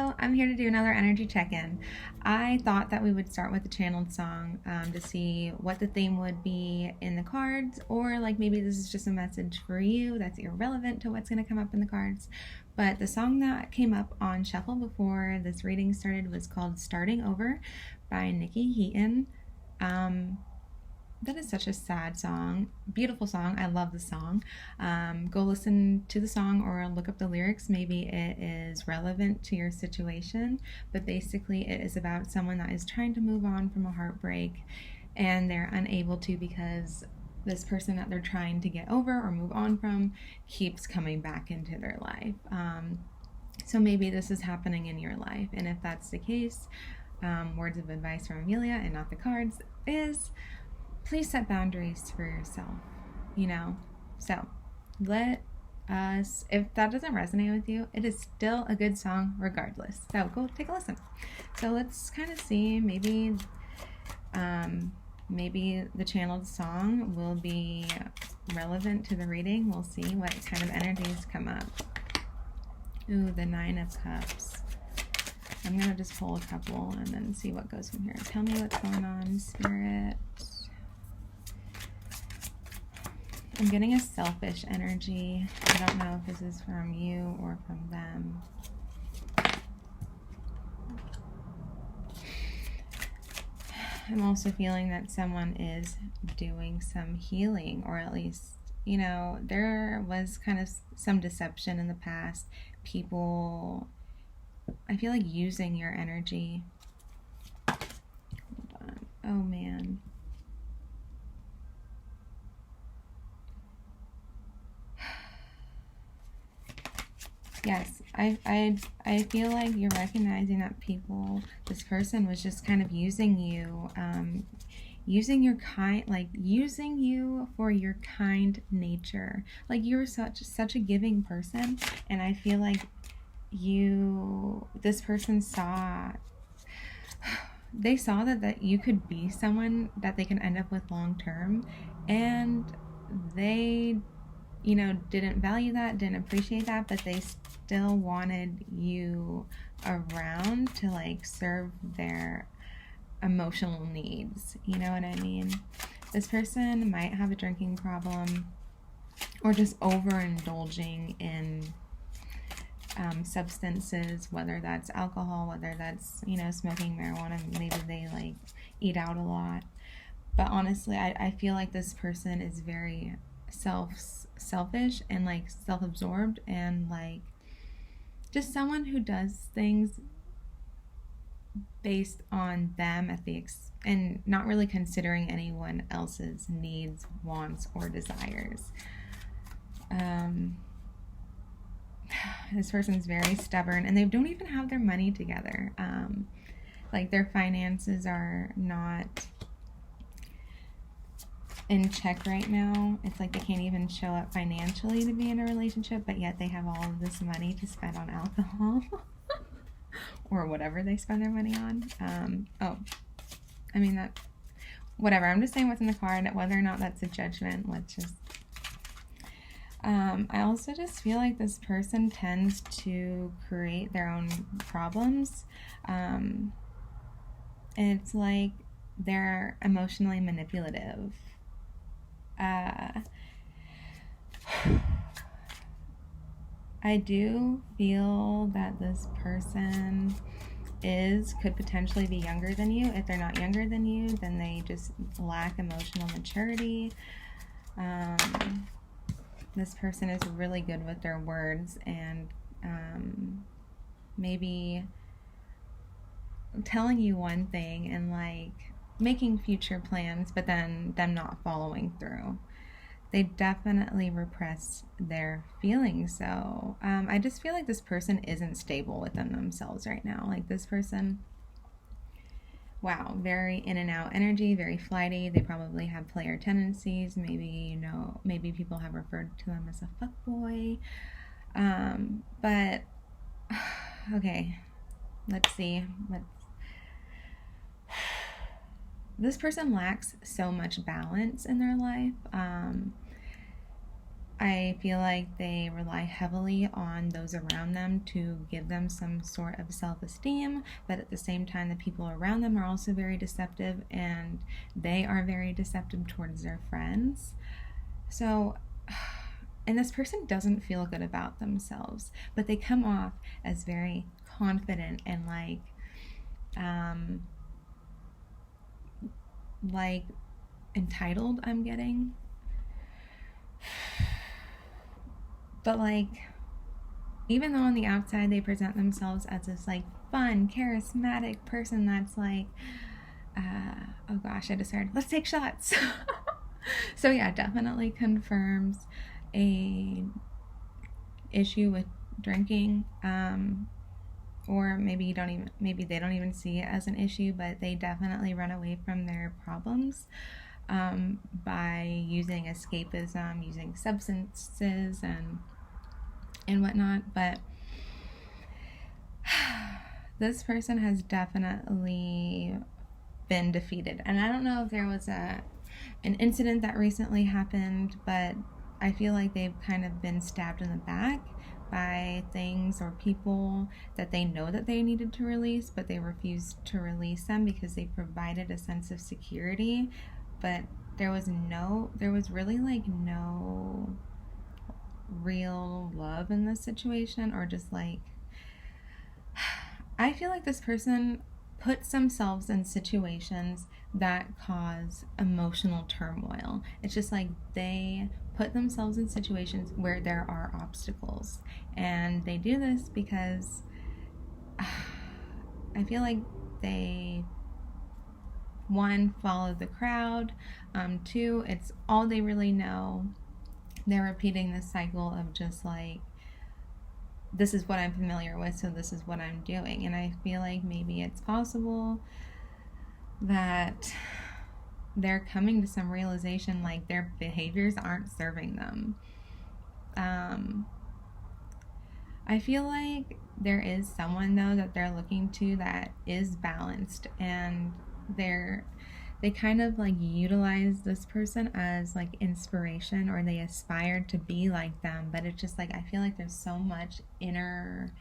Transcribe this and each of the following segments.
Hello, I'm here to do another energy check-in. I thought that we would start with a channeled song to see what the theme would be in the cards, or like maybe this is just a message for you that's irrelevant to what's going to come up in the cards. But the song that came up on Shuffle before this reading started was called Starting Over by Nikki Heaton. That is such a sad song. Beautiful song. I love the song. Go listen to the song or look up the lyrics. Maybe it is relevant to your situation. But basically, it is about someone that is trying to move on from a heartbreak and they're unable to because this person that they're trying to get over or move on from keeps coming back into their life. So maybe this is happening in your life. And if that's the case, words of advice from Amelia and not the cards is, please set boundaries for yourself, So let us, if that doesn't resonate with you, it is still a good song regardless. So go take a listen. So let's kind of see, maybe the channeled song will be relevant to the reading. We'll see what kind of energies come up. Ooh, the 9 of Cups. I'm going to just pull a couple and then see what goes from here. Tell me what's going on, Spirit. I'm getting a selfish energy. I don't know if this is from you or from them. I'm also feeling that someone is doing some healing, or at least, there was kind of some deception in the past. People, I feel like, using your energy. Hold on. Oh, man. Yes, I feel like you're recognizing that this person was just kind of using you, using you for your kind nature. Like, you're such a giving person, and I feel like this person saw that you could be someone that they can end up with long term, and they didn't value that, didn't appreciate that, but they still wanted you around to serve their emotional needs. You know what I mean? This person might have a drinking problem or just overindulging in substances, whether that's alcohol, whether that's, smoking marijuana. Maybe they eat out a lot. But honestly, I feel like this person is very selfish and self-absorbed and just someone who does things based on them and not really considering anyone else's needs, wants, or desires. This person's very stubborn and they don't even have their money together. Their finances are not in check right now. It's like they can't even show up financially to be in a relationship, but yet they have all of this money to spend on alcohol or whatever they spend their money on. Whatever. I'm just saying what's in the card, whether or not that's a judgment. I also just feel like this person tends to create their own problems. And it's like they're emotionally manipulative. I do feel that this person could potentially be younger than you. If they're not younger than you, then they just lack emotional maturity. This person is really good with their words and maybe telling you one thing and making future plans, but then them not following through. They definitely repress their feelings. So I just feel like this person isn't stable within themselves right now. This person, wow, very in and out energy, very flighty. They probably have player tendencies. Maybe people have referred to them as a fuckboy. But okay, let's see. This person lacks so much balance in their life. I feel like they rely heavily on those around them to give them some sort of self-esteem, but at the same time, the people around them are also very deceptive, and they are very deceptive towards their friends. So, and this person doesn't feel good about themselves, but they come off as very confident and um, like entitled, I'm getting. But like, even though on the outside they present themselves as this like fun, charismatic person that's like, oh gosh, I just heard, let's take shots. So yeah, definitely confirms a issue with drinking, or maybe they don't even see it as an issue, but they definitely run away from their problems by using escapism, using substances and whatnot. But this person has definitely been defeated, and I don't know if there was an incident that recently happened, but I feel like they've kind of been stabbed in the back by things or people that they know that they needed to release, but they refused to release them because they provided a sense of security. But there was really like no real love in this situation, or just like, I feel like this person puts themselves in situations that cause emotional turmoil. It's just like they put themselves in situations where there are obstacles. And they do this because I feel like they, one, follow the crowd, two, it's all they really know. They're repeating this cycle of just like, this is what I'm familiar with, so this is what I'm doing. And I feel like maybe it's possible that they're coming to some realization like their behaviors aren't serving them. I feel like there is someone though that they're looking to that is balanced, and they kind of like utilize this person as like inspiration, or they aspire to be like them, but it's just like I feel like there's so much inner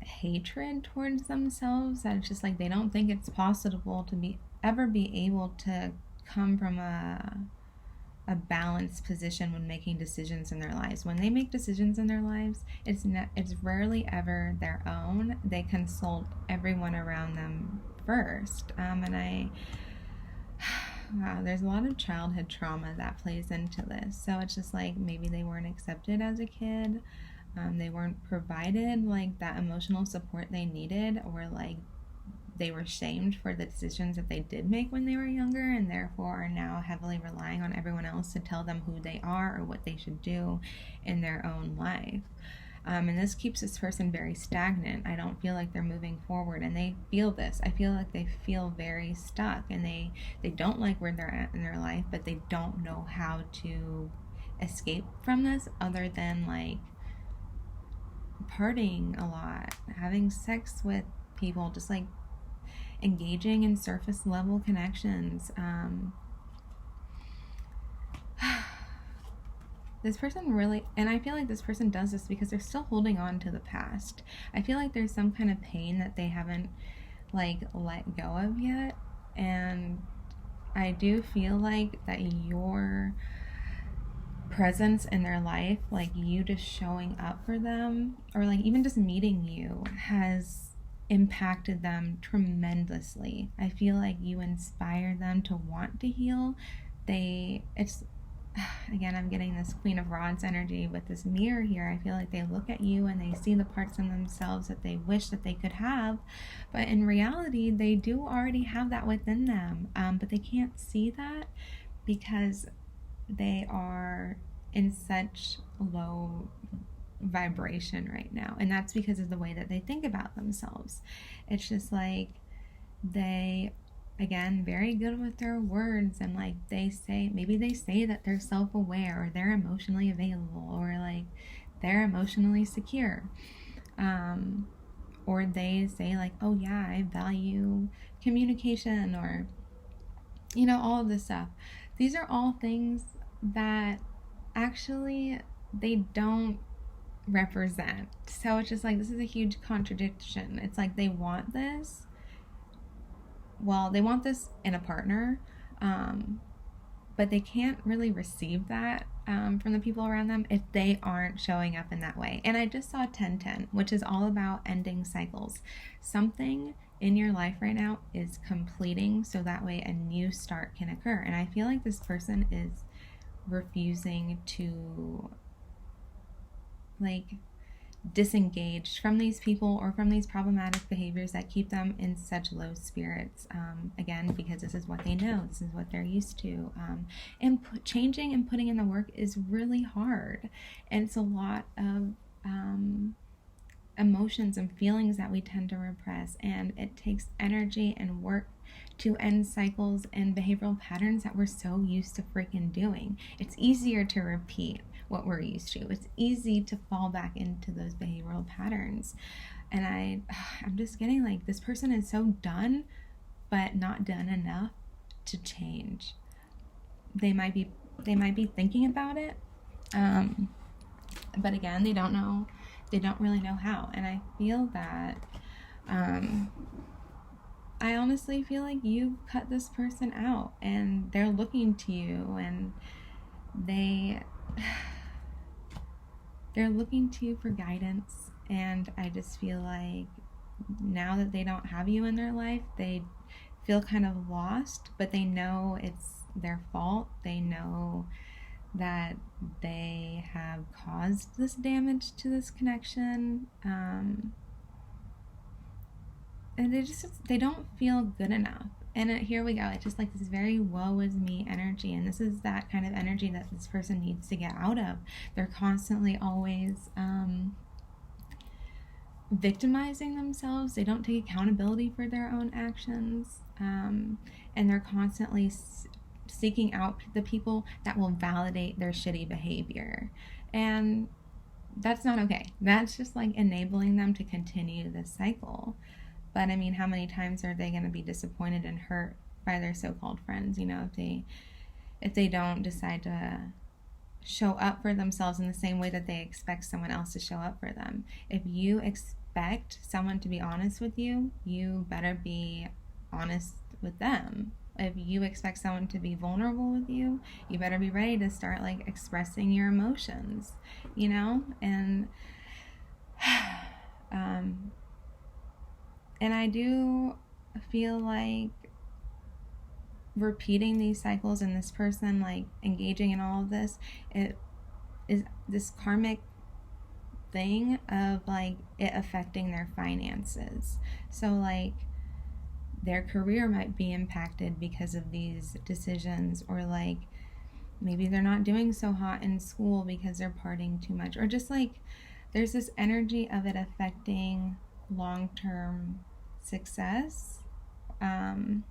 hatred towards themselves that it's just like they don't think it's possible to be able to come from a balanced position when making decisions in their lives. When they make decisions in their lives, it's rarely ever their own. They consult everyone around them first. Wow, there's a lot of childhood trauma that plays into this. So it's just like maybe they weren't accepted as a kid. They weren't provided like that emotional support they needed, or like they were shamed for the decisions that they did make when they were younger, and therefore are now heavily relying on everyone else to tell them who they are or what they should do in their own life. And this keeps this person very stagnant. I don't feel like they're moving forward, and they feel this. I feel like they feel very stuck, and they don't like where they're at in their life, but they don't know how to escape from this other than like partying a lot, having sex with people, just like engaging in surface level connections. This person really, and I feel like this person does this because they're still holding on to the past. I feel like there's some kind of pain that they haven't like let go of yet, and I do feel like that your presence in their life, like you just showing up for them, or like even just meeting you, has impacted them tremendously. I feel like you inspire them to want to heal. It's again, I'm getting this Queen of Rods energy with this mirror here. I feel like they look at you and they see the parts in themselves that they wish that they could have, but in reality they do already have that within them, but they can't see that because they are in such low vibration right now, and that's because of the way that they think about themselves. It's just like they, again, very good with their words, and like they say that they're self-aware, or they're emotionally available, or like they're emotionally secure, or they say like, oh yeah, I value communication, or all of this stuff. These are all things that actually they don't represent. So it's just like, this is a huge contradiction. It's like they want this. Well, they want this in a partner, but they can't really receive that from the people around them if they aren't showing up in that way. And I just saw 1010, which is all about ending cycles. Something in your life right now is completing so that way a new start can occur. And I feel like this person is refusing to like disengaged from these people or from these problematic behaviors that keep them in such low spirits, again, because this is what they know, this is what they're used to, and changing and putting in the work is really hard, and it's a lot of emotions and feelings that we tend to repress, and it takes energy and work to end cycles and behavioral patterns that we're so used to freaking doing. It's easier to repeat what we're used to. It's easy to fall back into those behavioral patterns. And I'm just getting like, this person is so done, but not done enough to change. They might be thinking about it, but again, they don't really know how. And I feel that I honestly feel like you cut this person out, and they're looking to you, and they're looking to you for guidance. And I just feel like now that they don't have you in their life, they feel kind of lost, but they know it's their fault. They know that they have caused this damage to this connection, and they don't feel good enough. And here we go, it's just like this very woe is me energy, and this is that kind of energy that this person needs to get out of. They're constantly always victimizing themselves. They don't take accountability for their own actions, and they're constantly seeking out the people that will validate their shitty behavior, and that's not okay. That's just like enabling them to continue this cycle. But I mean, how many times are they going to be disappointed and hurt by their so-called friends, if they don't decide to show up for themselves in the same way that they expect someone else to show up for them? If you expect someone to be honest with you, you better be honest with them. If you expect someone to be vulnerable with you, you better be ready to start like expressing your emotions, and and I do feel like repeating these cycles and this person like engaging in all of this, it is this karmic thing of like it affecting their finances. So like their career might be impacted because of these decisions, or like maybe they're not doing so hot in school because they're partying too much, or just like there's this energy of it affecting long-term success, and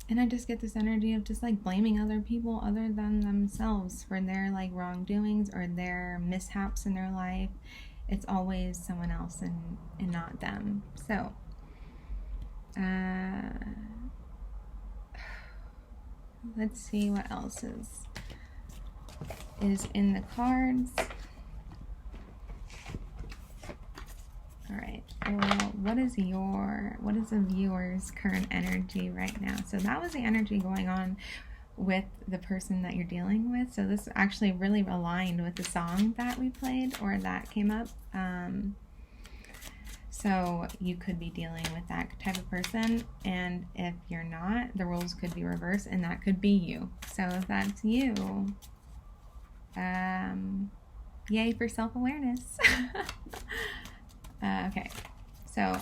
I just get this energy of just like blaming other people other than themselves for their like wrongdoings or their mishaps in their life. It's always someone else and not them. So let's see what else is in the cards. All right, well, what is a viewer's current energy right now? So that was the energy going on with the person that you're dealing with. So this actually really aligned with the song that we played, or that came up. So you could be dealing with that type of person, and if you're not, the roles could be reversed, and that could be you. So if that's you, yay for self-awareness. Okay, so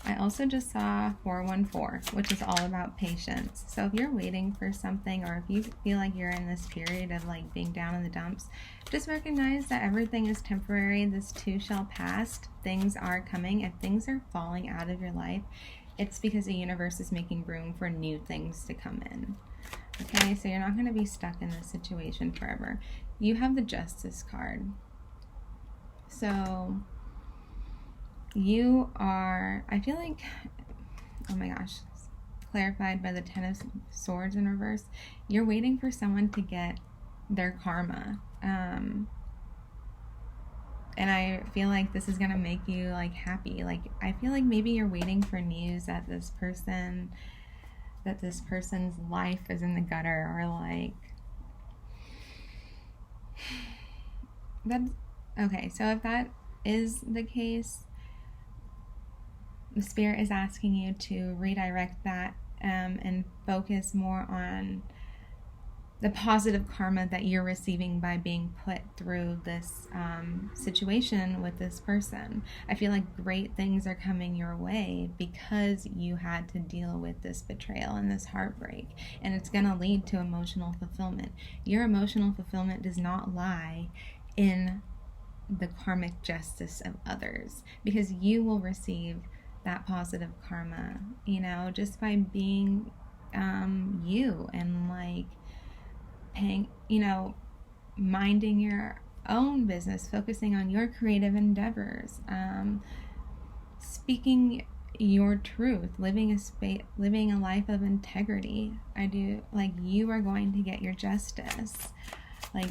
I also just saw 414, which is all about patience. So if you're waiting for something, or if you feel like you're in this period of like being down in the dumps, just recognize that everything is temporary. This too shall pass. Things are coming. If things are falling out of your life, it's because the universe is making room for new things to come in. Okay, so you're not going to be stuck in this situation forever. You have the Justice card. So I feel like, oh my gosh, clarified by the Ten of Swords in reverse. You're waiting for someone to get their karma. And I feel like this is gonna make you like happy. Like, I feel like maybe you're waiting for news that this person's life is in the gutter, or like that's okay. So if that is the case, the spirit is asking you to redirect that and focus more on the positive karma that you're receiving by being put through this situation with this person. I feel like great things are coming your way because you had to deal with this betrayal and this heartbreak, and it's going to lead to emotional fulfillment. Your emotional fulfillment does not lie in the karmic justice of others, because you will receive that positive karma, just by being you, and like paying, minding your own business, focusing on your creative endeavors, speaking your truth, living a life of integrity. You are going to get your justice. Like,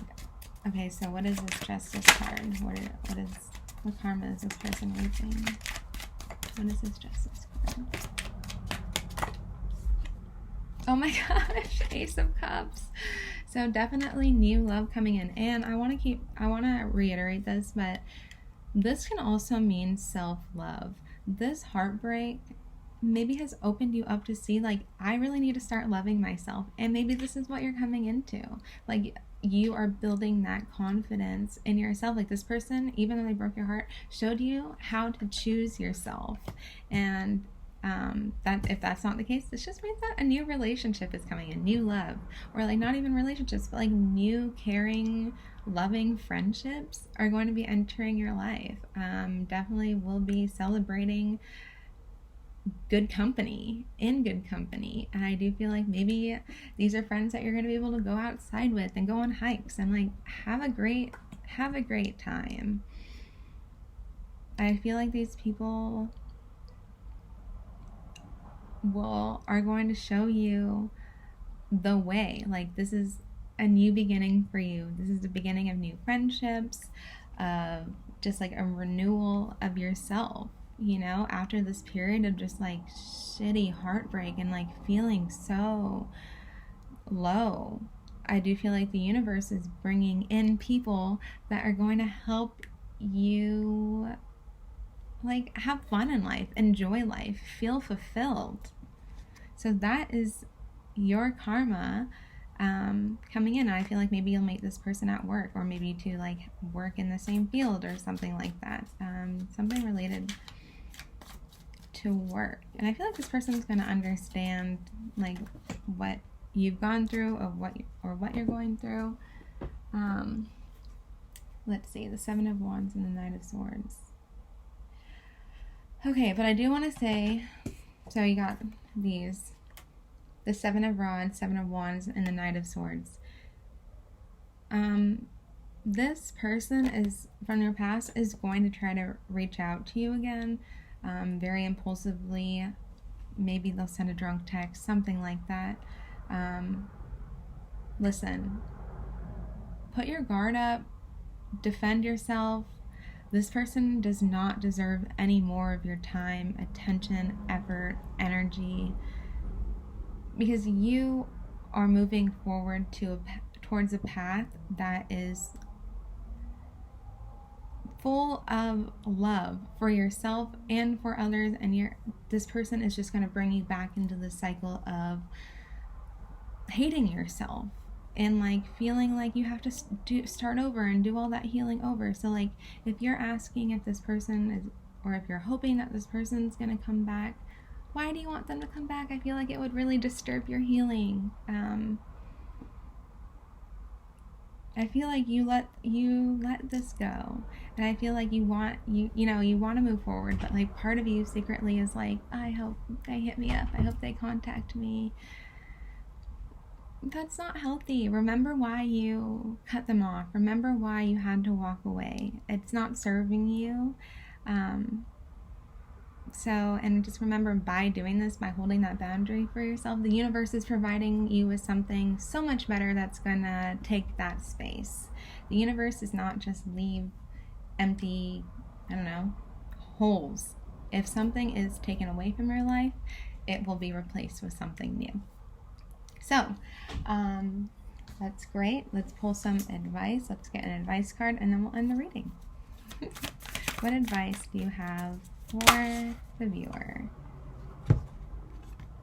okay, so what is this justice card? What karma is this person reaping? What is this justice card? Oh my gosh, Ace of Cups. So definitely new love coming in. And I want to reiterate this, but this can also mean self-love. This heartbreak maybe has opened you up to see, like, I really need to start loving myself. And maybe this is what you're coming into. Like, you are building that confidence in yourself. Like, this person, even though they broke your heart, showed you how to choose yourself. And that if that's not the case, this just means that a new relationship is coming in, new love, or like not even relationships, but like new caring, loving friendships are going to be entering your life. Definitely will be celebrating good company, and I do feel like maybe these are friends that you're going to be able to go outside with and go on hikes and like have a great time. I feel like these people are going to show you the way. Like, this is a new beginning for you. This is the beginning of new friendships, of just like a renewal of yourself, after this period of just like shitty heartbreak and like feeling so low. I do feel like the universe is bringing in people that are going to help you like have fun in life, enjoy life, feel fulfilled. So that is your karma coming in. I feel like maybe you'll meet this person at work, or maybe to like work in the same field or something like that, something related to work. And I feel like this person's going to understand like what you've gone through, or what you're going through. Let's see, the Seven of Wands and the Knight of Swords. Okay, but I do want to say, so you got these, the Seven of Rods, Seven of Wands, and the Knight of Swords. This person is from your past is going to try to reach out to you again, very impulsively. Maybe they'll send a drunk text, something like that. Listen, put your guard up, defend yourself. This person does not deserve any more of your time, attention, effort, energy, because you are moving forward towards a path that is full of love for yourself and for others, and this person is just going to bring you back into the cycle of hating yourself and like feeling like you have to start over and do all that healing over. So like, if you're asking if this person is, or if you're hoping that this person's gonna come back, why do you want them to come back? I feel like it would really disturb your healing. I feel like you let this go, and I feel like you want to move forward, but like part of you secretly is like, I hope they hit me up, I hope they contact me. That's not healthy. Remember why you cut them off. Remember why you had to walk away. It's not serving you. So, and just remember, by doing this, by holding that boundary for yourself, the universe is providing you with something so much better that's gonna take that space. The universe does not just leave empty, I don't know, holes. If something is taken away from your life, it will be replaced with something new. So, that's great. Let's pull some advice. Let's get an advice card and then we'll end the reading. What advice do you have for the viewer?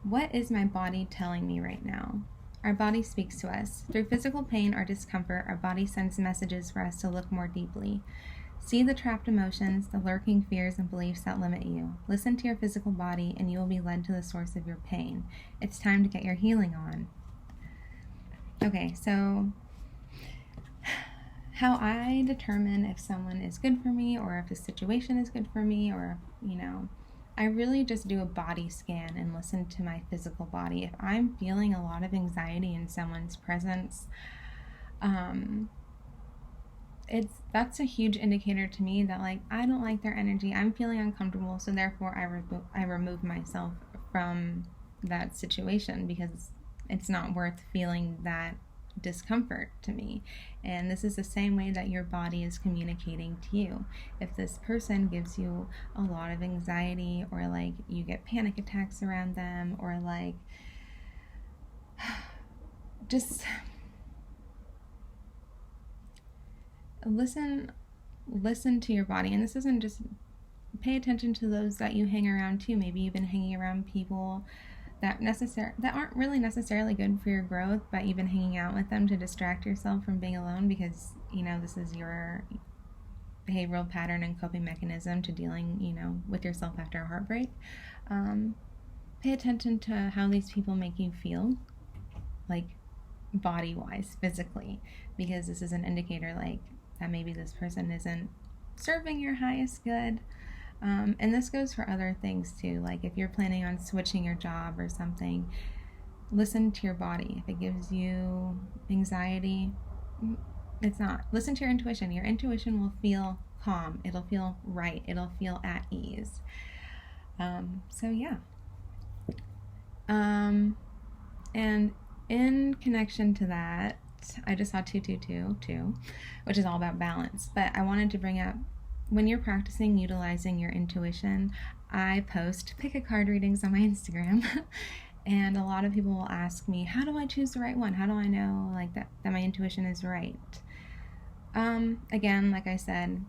What is my body telling me right now? Our body speaks to us. Through physical pain or discomfort, our body sends messages for us to look more deeply. See the trapped emotions, the lurking fears and beliefs that limit you. Listen to your physical body and you will be led to the source of your pain. It's time to get your healing on. Okay, so how I determine if someone is good for me or if a situation is good for me, or, I really just do a body scan and listen to my physical body. If I'm feeling a lot of anxiety in someone's presence, that's a huge indicator to me that, like, I don't like their energy. I'm feeling uncomfortable, so therefore I remove myself from that situation because it's not worth feeling that discomfort to me. And this is the same way that your body is communicating to you. If this person gives you a lot of anxiety, or like you get panic attacks around them, or like just listen to your body. And this isn't just, pay attention to those that you hang around too. Maybe you've been hanging around people that aren't really necessarily good for your growth, but you've been hanging out with them to distract yourself from being alone because, this is your behavioral pattern and coping mechanism to dealing, with yourself after a heartbreak. Pay attention to how these people make you feel, like body-wise, physically, because this is an indicator like that maybe this person isn't serving your highest good. And this goes for other things too. Like if you're planning on switching your job or something, listen to your body. If it gives you anxiety, it's not. Listen to your intuition. Your intuition will feel calm. It'll feel right. It'll feel at ease. So yeah. And in connection to that, I just saw 222, which is all about balance. But I wanted to bring up, when you're practicing utilizing your intuition, I post pick a card readings on my Instagram. And a lot of people will ask me, how do I choose the right one? How do I know like that my intuition is right? Again, like I said,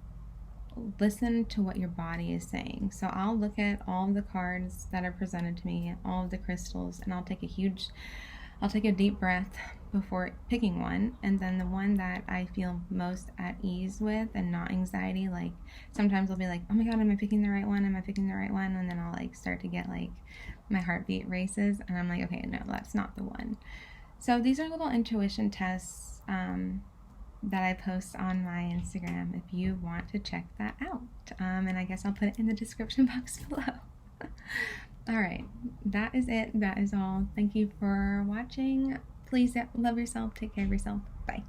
listen to what your body is saying. So I'll look at all of the cards that are presented to me, all of the crystals, and I'll take a deep breath before picking one, and then the one that I feel most at ease with and not anxiety, like sometimes I'll be like, oh my god, am I picking the right one? Am I picking the right one? And then I'll like start to get like my heartbeat races and I'm like, okay, no, that's not the one. So these are little intuition tests that I post on my Instagram if you want to check that out. And I guess I'll put it in the description box below. All right, that is it. That is all. Thank you for watching. Please love yourself. Take care of yourself. Bye.